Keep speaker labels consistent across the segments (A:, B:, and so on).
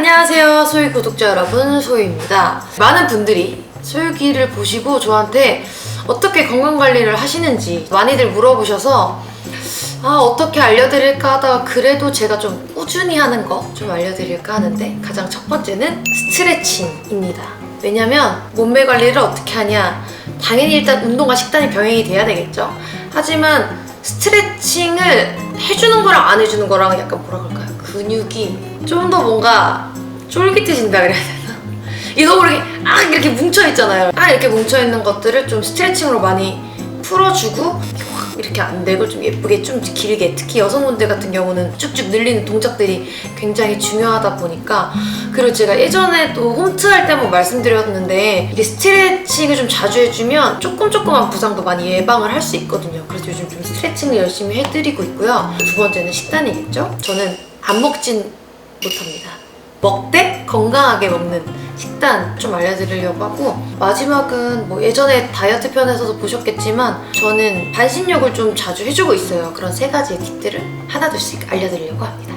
A: 안녕하세요. 소유 구독자 여러분, 소유입니다. 많은 분들이 소유기를 보시고 저한테 어떻게 건강관리를 하시는지 많이들 물어보셔서 어떻게 알려드릴까 하다가 그래도 제가 좀 꾸준히 하는 거 좀 알려드릴까 하는데, 가장 첫 번째는 스트레칭입니다. 왜냐면 몸매 관리를 어떻게 하냐, 당연히 일단 운동과 식단이 병행이 돼야 되겠죠. 하지만 스트레칭을 해주는 거랑 안 해주는 거랑 약간 뭐라 그럴까요? 근육이 좀 더 뭔가 쫄깃해진다 그래야 되나? 이게 너무 이렇게 뭉쳐있잖아요. 이렇게 뭉쳐있는 것들을 좀 스트레칭으로 많이 풀어주고 이렇게 안 되고 좀 예쁘게 좀 길게, 특히 여성분들 같은 경우는 쭉쭉 늘리는 동작들이 굉장히 중요하다 보니까, 그리고 제가 예전에도 홈트 할 때 한번 말씀드렸는데, 이게 스트레칭을 좀 자주 해주면 조금한 부상도 많이 예방을 할 수 있거든요. 그래서 요즘 좀 스트레칭을 열심히 해드리고 있고요. 두 번째는 식단이겠죠? 저는 안 먹진 못합니다. 먹되 건강하게 먹는 식단 좀 알려드리려고 하고, 마지막은 뭐 예전에 다이어트 편에서도 보셨겠지만 저는 반신욕을 좀 자주 해주고 있어요. 그런 세 가지의 팁들을 하나둘씩 알려드리려고 합니다.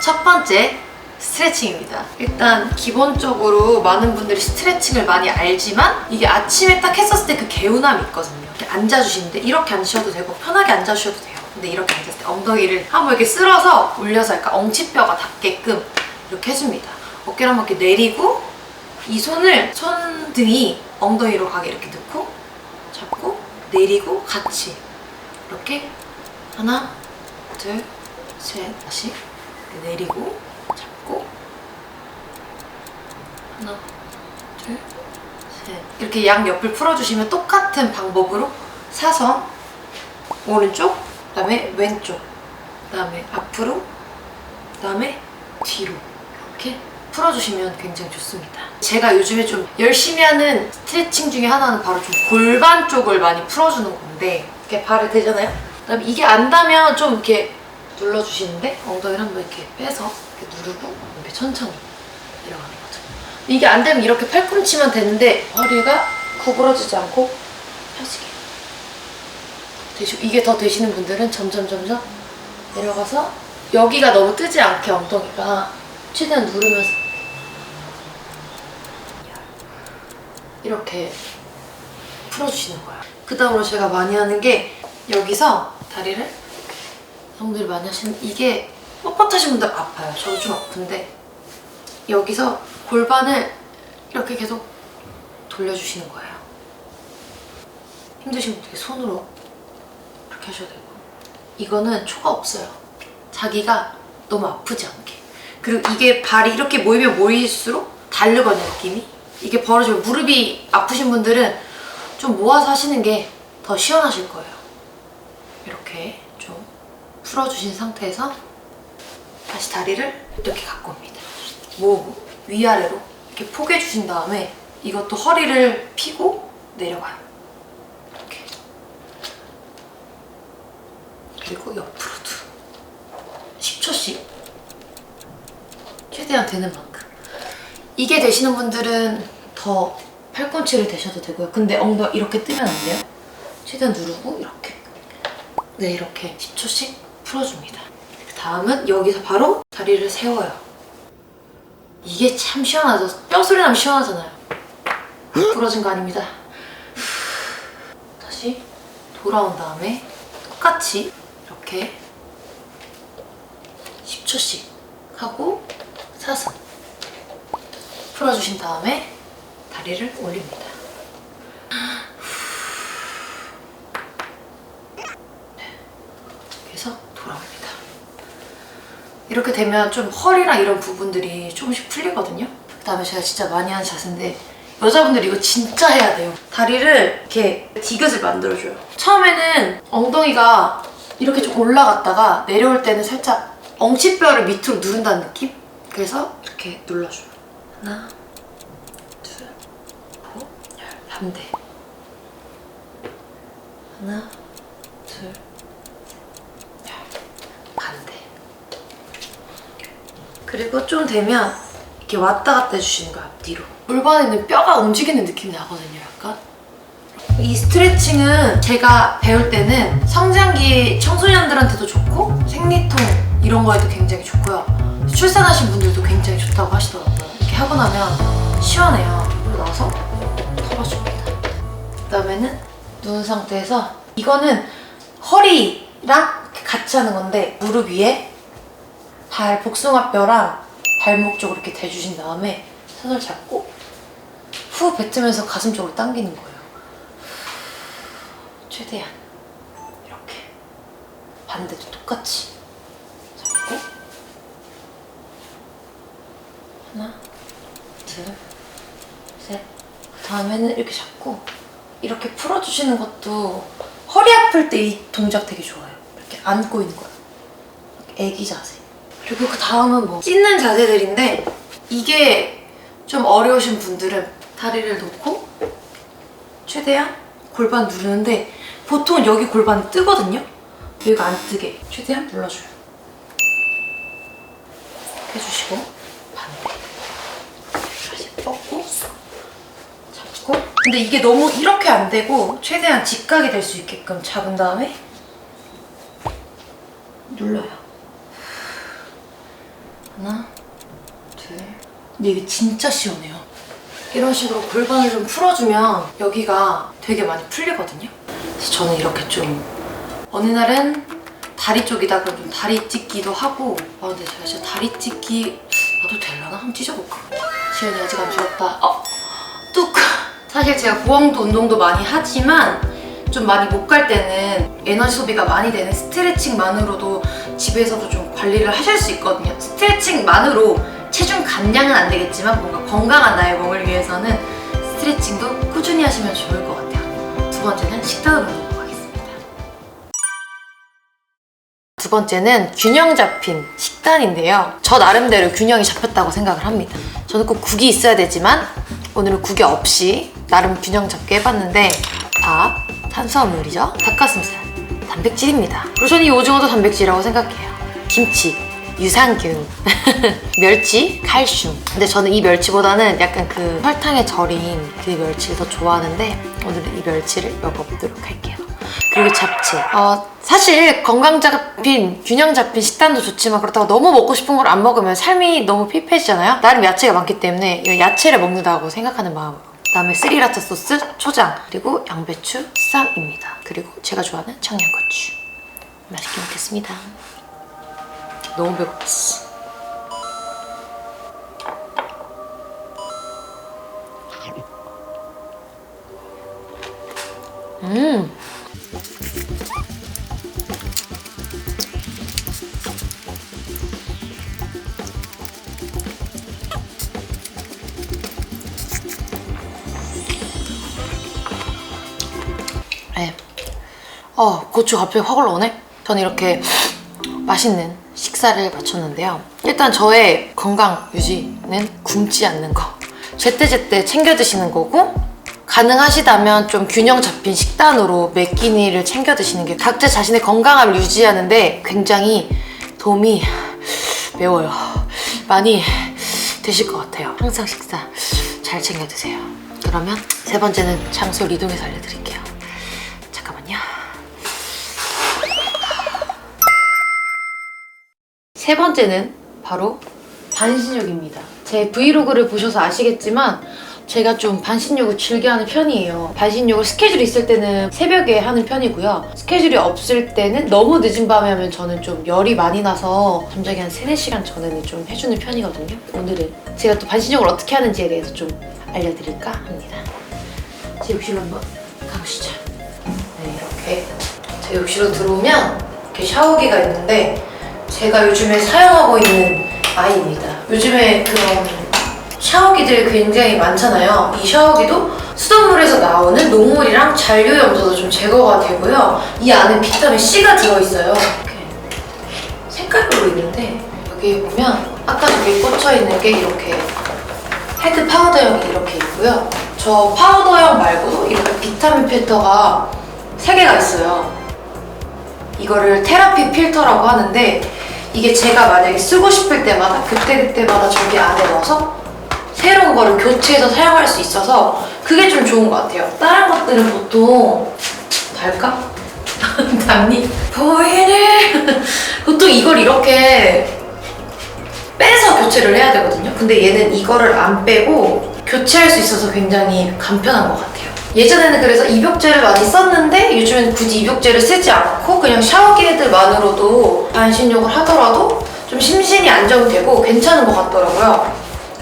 A: 첫 번째, 스트레칭입니다. 일단 기본적으로 많은 분들이 스트레칭을 많이 알지만 이게 아침에 딱 했었을 때 그 개운함이 있거든요. 이렇게 앉아주시는데 이렇게 앉으셔도 되고 편하게 앉아주셔도 돼요. 근데 이렇게 앉았을 때 엉덩이를 한번 이렇게 쓸어서 올려서 약간 엉치뼈가 닿게끔 이렇게 해줍니다. 어깨를 한번 이렇게 내리고, 이 손을 손등이 엉덩이로 가게 이렇게 넣고 잡고 내리고 같이 이렇게 하나, 둘, 셋, 다시 내리고 잡고 하나, 둘, 셋, 이렇게 양옆을 풀어주시면 똑같은 방법으로 사선, 오른쪽, 그 다음에 왼쪽, 그 다음에 앞으로, 그 다음에 뒤로 이렇게 풀어주시면 굉장히 좋습니다. 제가 요즘에 좀 열심히 하는 스트레칭 중에 하나는 바로 좀 골반 쪽을 많이 풀어주는 건데, 이렇게 발을 대잖아요? 그 다음에 이게 안 닿으면 좀 이렇게 눌러주시는데, 엉덩이를 한번 이렇게 빼서 이렇게 누르고 이렇게 천천히 내려가는 거죠. 이게 안 되면 이렇게 팔꿈치만 되는데 허리가 구부러지지 않고 펴지게 되시고, 이게 더 되시는 분들은 점점 내려가서 여기가 너무 뜨지 않게 엉덩이가 최대한 누르면서 이렇게 풀어주시는 거예요. 그 다음으로 제가 많이 하는 게, 여기서 다리를, 여성분들이 많이 하시는, 이게 뻣뻣하신 분들 아파요. 저도 좀 아픈데 여기서 골반을 이렇게 계속 돌려주시는 거예요. 힘드신 분들 손으로 이렇게 하셔도 되고, 이거는 초가 없어요. 자기가 너무 아프지 않게. 그리고 이게 발이 이렇게 모이면 모일수록 다르거든요, 느낌이. 이게 벌어지면 무릎이 아프신 분들은 좀 모아서 하시는 게 더 시원하실 거예요. 이렇게 좀 풀어주신 상태에서 다시 다리를 이렇게 갖고 옵니다. 모으고 위아래로 이렇게 포개주신 다음에 이것도 허리를 펴고 내려가요. 이렇게. 그리고 옆으로도 10초씩 최대한 되는 만큼. 이게 되시는 분들은 더 팔꿈치를 대셔도 되고요. 근데 엉덩이 이렇게 뜨면 안 돼요. 최대한 누르고 이렇게. 네, 이렇게 10초씩 풀어줍니다. 다음은 여기서 바로 다리를 세워요. 이게 참 시원하죠? 뼈소리 나면 시원하잖아요. 부러진 거 아닙니다. 다시 돌아온 다음에 똑같이 이렇게 10초씩 하고 사선 풀어주신 다음에 다리를 올립니다. 그래서 돌아옵니다. 이렇게 되면 좀 허리랑 이런 부분들이 조금씩 풀리거든요. 그 다음에 제가 진짜 많이 하는 자세인데, 여자분들이 이거 진짜 해야 돼요. 다리를 이렇게 디귿을 만들어줘요. 처음에는 엉덩이가 이렇게 좀 올라갔다가 내려올 때는 살짝 엉치뼈를 밑으로 누른다는 느낌? 그래서 이렇게 눌러줘요. 하나, 둘, 고, 열. 반대. 하나, 둘, 열. 반대. 그리고 좀 되면 이렇게 왔다 갔다 해주시는 거야, 앞뒤로. 골반에 있는 뼈가 움직이는 느낌이 나거든요, 약간. 이 스트레칭은 제가 배울 때는 성장기 청소년들한테도 좋고 생리통 이런 거에도 굉장히 좋고요. 출산하신 분들도 굉장히 좋다고 하시더라고요. 이렇게 하고 나면 시원해요. 그리고 나서 털어줍니다. 그 다음에는 누운 상태에서 이거는 허리랑 같이 하는 건데 무릎 위에 발 복숭아뼈랑 발목 쪽으로 이렇게 대주신 다음에 손을 잡고 후 뱉으면서 가슴 쪽으로 당기는 거예요. 최대한 이렇게 반대도 똑같이 잡고 하나 둘 셋 그 다음에는 이렇게 잡고 이렇게 풀어주시는 것도 허리 아플 때 이 동작 되게 좋아요. 이렇게 안고 있는 거예요. 애기 자세. 그리고 그 다음은 뭐 찢는 자세들인데 이게 좀 어려우신 분들은 다리를 놓고 최대한 골반 누르는데 보통 여기 골반이 뜨거든요? 여기가 안 뜨게 최대한 눌러줘요. 이렇게 해주시고 반대 다시 뻗고 잡고 근데 이게 너무 이렇게 안 되고 최대한 직각이 될 수 있게끔 잡은 다음에 눌러요. 하나 둘 근데 이게 진짜 시원해요. 이런 식으로 골반을 좀 풀어주면 여기가 되게 많이 풀리거든요. 그래서 저는 이렇게 좀 어느 날은 다리 쪽이다 그러면 좀 다리 찢기도 하고 근데 제가 진짜 다리 찢기 나도 되려나? 한번 찢어볼까? 지연이 아직 안 죽었다. 뚝! 사실 제가 고강도 운동도 많이 하지만 좀 많이 못 갈 때는 에너지 소비가 많이 되는 스트레칭만으로도 집에서도 좀 관리를 하실 수 있거든요. 스트레칭만으로 체중 감량은 안 되겠지만 뭔가 건강한 나의 몸을 위해서는 스트레칭도 꾸준히 하시면 좋을 것 같아요. 두 번째는 식단으로 넘어가겠습니다. 두 번째는 균형 잡힌 식단인데요. 저 나름대로 균형이 잡혔다고 생각을 합니다. 저는 꼭 국이 있어야 되지만 오늘은 국이 없이 나름 균형 잡게 해봤는데 밥, 탄수화물이죠. 닭가슴살, 단백질입니다. 그리고 저는 이 오징어도 단백질이라고 생각해요. 김치, 유산균, 멸치, 칼슘. 근데 저는 이 멸치보다는 약간 그 설탕에 절인 그 멸치를 더 좋아하는데 오늘은 이 멸치를 먹어보도록 할게요. 그리고 잡채. 사실 건강 잡힌, 균형 잡힌 식단도 좋지만 그렇다고 너무 먹고 싶은 걸 안 먹으면 삶이 너무 피폐해지잖아요? 나름 야채가 많기 때문에 이 야채를 먹는다고 생각하는 마음으로. 그다음에 스리라차 소스, 초장, 그리고 양배추, 쌈입니다. 그리고 제가 좋아하는 청양고추. 맛있게 먹겠습니다. 너무 배고팠어. 네. 고추 갑자기 확 올라오네? 저는 이렇게 맛있는 식사를 마쳤는데요. 일단 저의 건강 유지는 굶지 않는 거. 제때제때 챙겨 드시는 거고 가능하시다면 좀 균형 잡힌 식단으로 매 끼니를 챙겨 드시는 게 각자 자신의 건강함을 유지하는데 굉장히 도움이 매워요. 많이 되실 것 같아요. 항상 식사 잘 챙겨 드세요. 그러면 세 번째는 장소를 이동해서 알려드릴게요. 잠깐만요. 세 번째는 바로 반신욕입니다. 제 브이로그를 보셔서 아시겠지만 제가 좀 반신욕을 즐겨하는 편이에요. 반신욕을 스케줄이 있을 때는 새벽에 하는 편이고요. 스케줄이 없을 때는 너무 늦은 밤에 하면 저는 좀 열이 많이 나서 잠자기 한 3, 4시간 전에는 좀 해주는 편이거든요. 오늘은 제가 또 반신욕을 어떻게 하는지에 대해서 좀 알려드릴까 합니다. 제 욕실로 한번 가보시죠. 네, 이렇게 제 욕실로 들어오면 이렇게 샤워기가 있는데 제가 요즘에 사용하고 있는 아이입니다. 요즘에 그런 샤워기들 굉장히 많잖아요. 이 샤워기도 수돗물에서 나오는 녹물이랑 잔류 염소도 좀 제거가 되고요. 이 안에 비타민 C가 들어있어요. 이렇게 색깔별로 있는데 여기 보면 아까 저기 꽂혀있는 게 이렇게 헤드 파우더형이 이렇게 있고요. 저 파우더형 말고도 이렇게 비타민 필터가 3개가 있어요. 이거를 테라피 필터라고 하는데 이게 제가 만약에 쓰고 싶을 때마다 그때그때마다 저기 안에 넣어서 새로운 거를 교체해서 사용할 수 있어서 그게 좀 좋은 것 같아요. 다른 것들은 보통 달까? 담니? 보이네? 보통 이걸 이렇게 교체를 해야 되거든요. 근데 얘는 이거를 안 빼고 교체할 수 있어서 굉장히 간편한 것 같아요. 예전에는 그래서 입욕제를 많이 썼는데 요즘엔 굳이 입욕제를 쓰지 않고 그냥 샤워기 헤드만으로도 반신욕을 하더라도 좀 심신이 안정되고 괜찮은 것 같더라고요.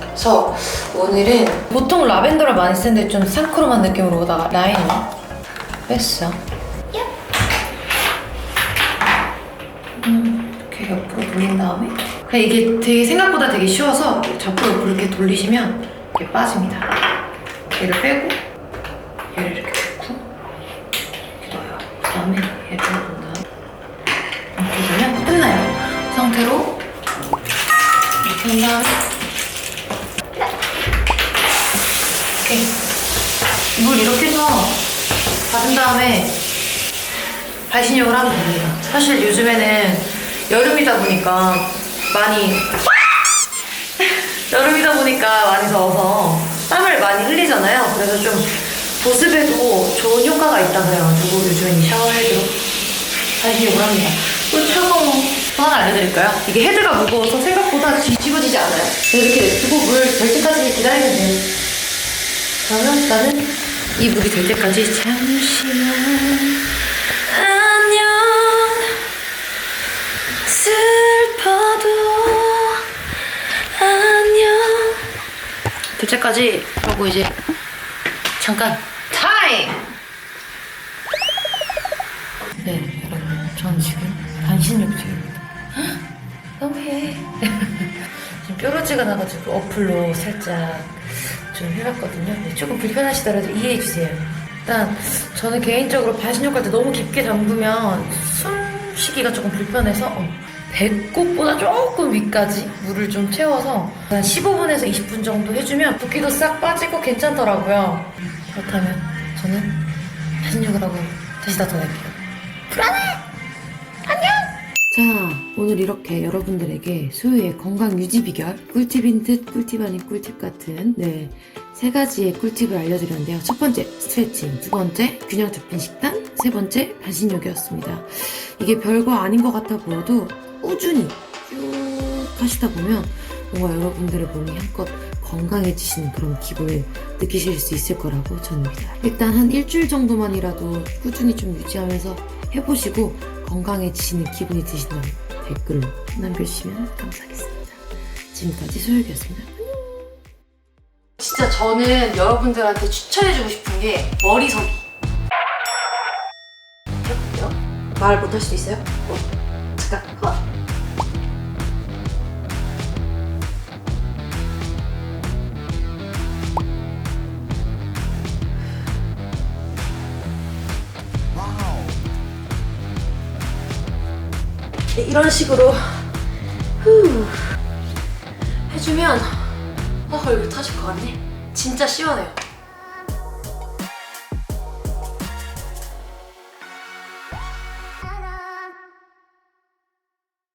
A: 그래서 오늘은 보통 라벤더를 많이 쓰는데 좀 상크로만 느낌으로다가 라인을 뺐어. 이렇게 옆으로 돌린 다음에 그냥 이게 되게 생각보다 되게 쉬워서 옆으로 이렇게 돌리시면 이렇게 빠집니다. 얘를 빼고 얘를 이렇게 넣고 이렇게 넣어요. 그 다음에 얘를 넣은 다음에 이렇게 되면 끝나요. 그 상태로 이렇게 한 다음에 이렇게 물 이렇게 해서 받은 다음에 반신욕을 하면 됩니다. 사실 요즘에는 여름이다 보니까 많이 더워서 땀을 많이 흘리잖아요. 그래서 좀 보습에도 좋은 효과가 있다 그래가지고 요즘엔 이 샤워 헤드로 반신욕을 합니다. 또 차가운 거 하나 알려드릴까요? 이게 헤드가 무거워서 생각보다 뒤집어지지 않아요. 이렇게 냅두고 물 될 때까지 기다리면 돼요. 그러면 나는 이 물이 될 때까지 잠시만 안녕 슬퍼도 안녕 될 때까지 하고 이제 잠깐 타임! 네 여러분 전 지금 반신욕 중입니다. 너무해. 지금 뾰루지가 나가지고 어플로 살짝 좀 해봤거든요. 네, 조금 불편하시더라도 이해해주세요. 일단 저는 개인적으로 반신욕 할 때 너무 깊게 잠그면 숨쉬기가 조금 불편해서 배꼽보다 조금 위까지 물을 좀 채워서 한 15분에서 20분 정도 해주면 붓기도 싹 빠지고 괜찮더라고요. 그렇다면 저는 반신욕을 하고 다시 나타날게요. 불안해! 안녕! 자, 오늘 이렇게 여러분들에게 소유의 건강 유지 비결, 꿀팁인 듯 꿀팁 아닌 꿀팁 같은 세 가지의 꿀팁을 알려드렸는데요. 첫 번째 스트레칭, 두 번째 균형 잡힌 식단, 세 번째 반신욕이었습니다. 이게 별거 아닌 것 같아 보여도 꾸준히 쭉 하시다 보면 뭔가 여러분들의 몸이 한껏 건강해지시는 그런 기분을 느끼실 수 있을 거라고 저는 믿어요. 일단 한 일주일 정도만이라도 꾸준히 좀 유지하면서 해보시고 건강해지시는 기분이 드신다면 댓글로 남겨주시면 감사하겠습니다. 지금까지 소혁이었습니다. 진짜 저는 여러분들한테 추천해주고 싶은 게 머리석이. 해볼게요. 말 못할 수도 있어요? 잠깐. 네, 이런 식으로 해주면 얼굴 터질 것 같네. 진짜 시원해요.